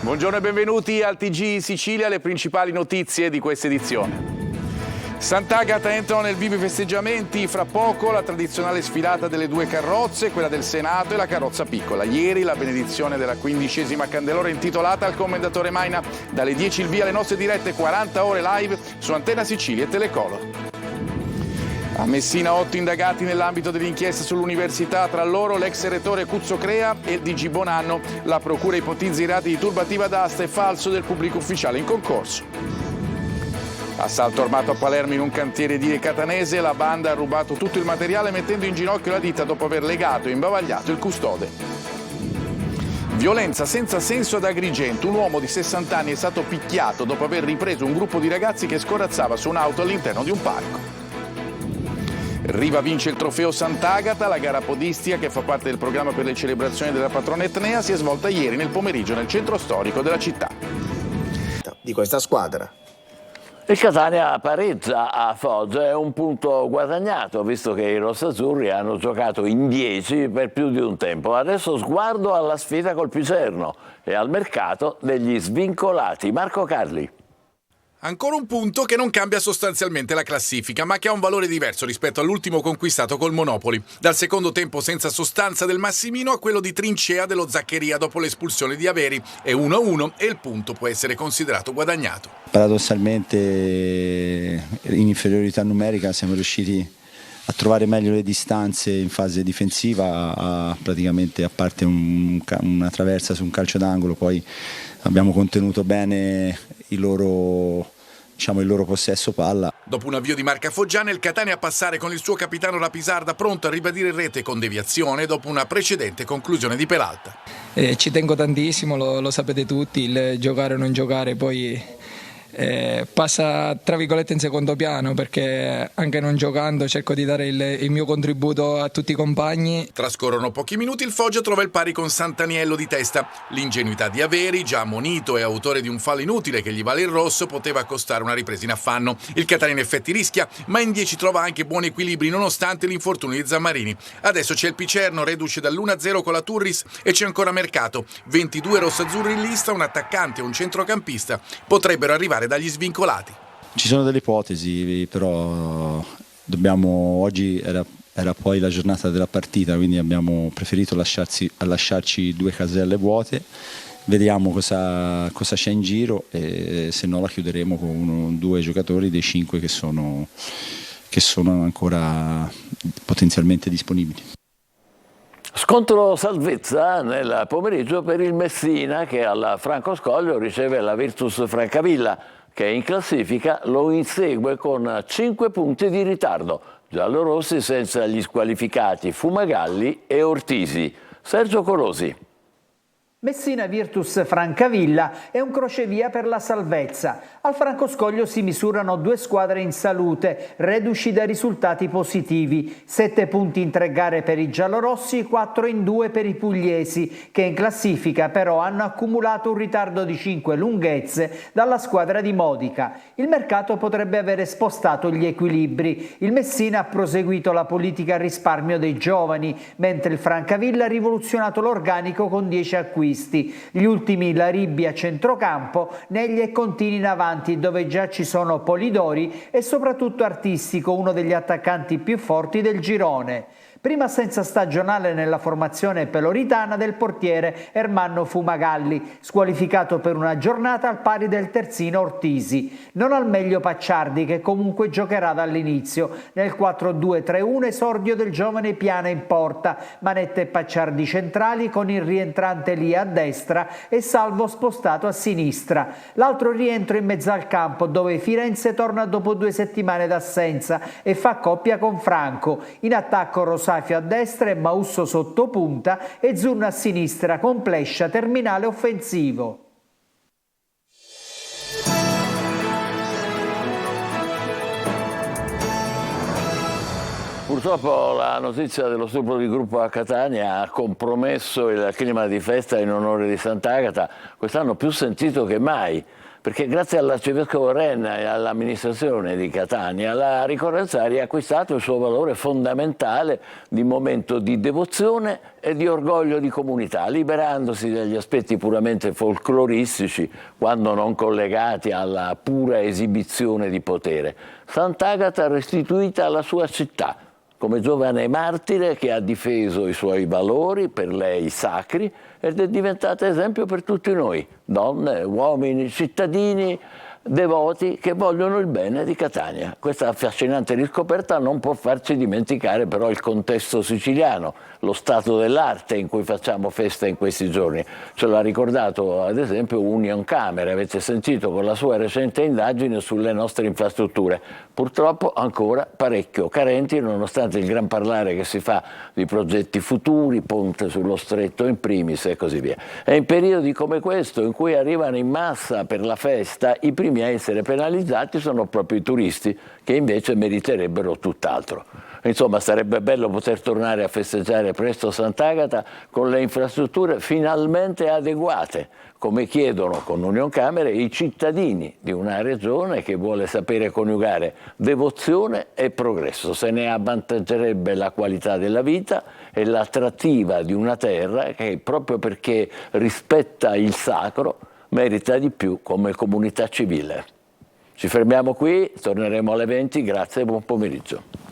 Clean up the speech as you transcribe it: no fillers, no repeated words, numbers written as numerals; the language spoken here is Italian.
Buongiorno e benvenuti al TG Sicilia, le principali notizie di questa edizione. Sant'Agata entrano nel vivo i festeggiamenti, fra poco la tradizionale sfilata delle due carrozze, quella del Senato e la carrozza piccola. Ieri la benedizione della 15ª Candelora intitolata al Commendatore Maina. Dalle 10 il via alle nostre dirette 40 ore live su Antenna Sicilia e Telecolor. A Messina 8 indagati nell'ambito dell'inchiesta sull'università, tra loro l'ex rettore Cuzzo Crea e il DG Bonanno. La procura ipotizza i reati di turbativa d'asta e falso del pubblico ufficiale in concorso. Assalto armato a Palermo in un cantiere di catanese, la banda ha rubato tutto il materiale mettendo in ginocchio la ditta dopo aver legato e imbavagliato il custode. Violenza senza senso ad Agrigento, un uomo di 60 anni è stato picchiato dopo aver ripreso un gruppo di ragazzi che scorazzava su un'auto all'interno di un parco. Riva vince il trofeo Sant'Agata, la gara podistica che fa parte del programma per le celebrazioni della patrona etnea si è svolta ieri nel pomeriggio nel centro storico della città. Di questa squadra. Il Catania pareggia a Foggia, è un punto guadagnato visto che i rossazzurri hanno giocato in 10 per più di un tempo. Adesso sguardo alla sfida col Picerno e al mercato degli svincolati. Marco Carli. Ancora un punto che non cambia sostanzialmente la classifica, ma che ha un valore diverso rispetto all'ultimo conquistato col Monopoli. Dal secondo tempo senza sostanza del Massimino a quello di trincea dello Zaccheria dopo l'espulsione di Averi. È 1-1 e il punto può essere considerato guadagnato. Paradossalmente in inferiorità numerica siamo riusciti a trovare meglio le distanze in fase difensiva, praticamente a parte una traversa su un calcio d'angolo, poi abbiamo contenuto bene il loro possesso palla. Dopo un avvio di marca foggiana, il Catania a passare con il suo capitano Rapisarda pronto a ribadire in rete con deviazione dopo una precedente conclusione di Peralta. Ci tengo tantissimo, lo sapete tutti, il giocare o non giocare poi passa tra virgolette in secondo piano, perché anche non giocando cerco di dare il mio contributo a tutti i compagni. Trascorrono pochi minuti, il Foggia trova il pari con Sant'Aniello di testa. L'ingenuità di Averi, già ammonito e autore di un fallo inutile che gli vale il rosso, poteva costare una ripresa in affanno. Il Catania in effetti rischia, ma in 10 trova anche buoni equilibri nonostante l'infortunio di Zammarini. Adesso c'è il Picerno, reduce dall'1-0 con la Turris, e c'è ancora Mercato. 22 rossazzurri in lista, un attaccante e un centrocampista potrebbero arrivare dagli svincolati. Ci sono delle ipotesi, però oggi era poi la giornata della partita, quindi abbiamo preferito lasciarci 2 caselle vuote. Vediamo cosa c'è in giro e se no la chiuderemo con 2 giocatori dei 5 che sono ancora potenzialmente disponibili. Scontro salvezza nel pomeriggio per il Messina che al Franco Scoglio riceve la Virtus Francavilla che in classifica lo insegue con 5 punti di ritardo. Giallorossi senza gli squalificati Fumagalli e Ortisi. Sergio Colosi. Messina Virtus Francavilla è un crocevia per la salvezza. Al Francoscoglio si misurano 2 squadre in salute, reduci da risultati positivi. 7 punti in 3 gare per i giallorossi, 4 in 2 per i pugliesi, che in classifica però hanno accumulato un ritardo di 5 lunghezze dalla squadra di Modica. Il mercato potrebbe avere spostato gli equilibri. Il Messina ha proseguito la politica a risparmio dei giovani, mentre il Francavilla ha rivoluzionato l'organico con 10 acquisti. Gli ultimi Laribbi a centrocampo, Negli e Contini in avanti, dove già ci sono Polidori e soprattutto Artistico, uno degli attaccanti più forti del girone. Prima assenza stagionale nella formazione peloritana del portiere Ermanno Fumagalli, squalificato per una giornata al pari del terzino Ortisi. Non al meglio Pacciardi, che comunque giocherà dall'inizio. Nel 4-2-3-1 esordio del giovane Piana in porta, Manetta e Pacciardi centrali con il rientrante Lia a destra e Salvo spostato a sinistra. L'altro rientro in mezzo al campo, dove Firenze torna dopo 2 settimane d'assenza e fa coppia con Franco. In attacco Rosafio a destra e Mausso sotto punta e Zurna a sinistra con Plescia terminale offensivo. Purtroppo la notizia dello stupro di gruppo a Catania ha compromesso il clima di festa in onore di Sant'Agata, quest'anno più sentito che mai. perché grazie all'arcivescovo Renna e all'amministrazione di Catania la ricorrenza ha riacquistato il suo valore fondamentale di momento di devozione e di orgoglio di comunità, liberandosi dagli aspetti puramente folcloristici quando non collegati alla pura esibizione di potere. Sant'Agata restituita alla sua città come giovane martire che ha difeso i suoi valori, per lei sacri, ed è diventata esempio per tutti noi, donne, uomini, cittadini, devoti che vogliono il bene di Catania. Questa affascinante riscoperta non può farci dimenticare però il contesto siciliano, lo stato dell'arte in cui facciamo festa in questi giorni. Ce l'ha ricordato ad esempio Unioncamere, avete sentito, con la sua recente indagine sulle nostre infrastrutture, purtroppo ancora parecchio carenti nonostante il gran parlare che si fa di progetti futuri, ponte sullo stretto in primis e così via. E in periodi come questo in cui arrivano in massa per la festa, i primi a essere penalizzati sono proprio i turisti, che invece meriterebbero tutt'altro. Insomma, sarebbe bello poter tornare a festeggiare presto Sant'Agata con le infrastrutture finalmente adeguate, come chiedono con Unioncamere i cittadini di una regione che vuole sapere coniugare devozione e progresso. Se ne avvantaggerebbe la qualità della vita e l'attrattiva di una terra che, proprio perché rispetta il sacro, merita di più come comunità civile. Ci fermiamo qui, torneremo alle 20, grazie e buon pomeriggio.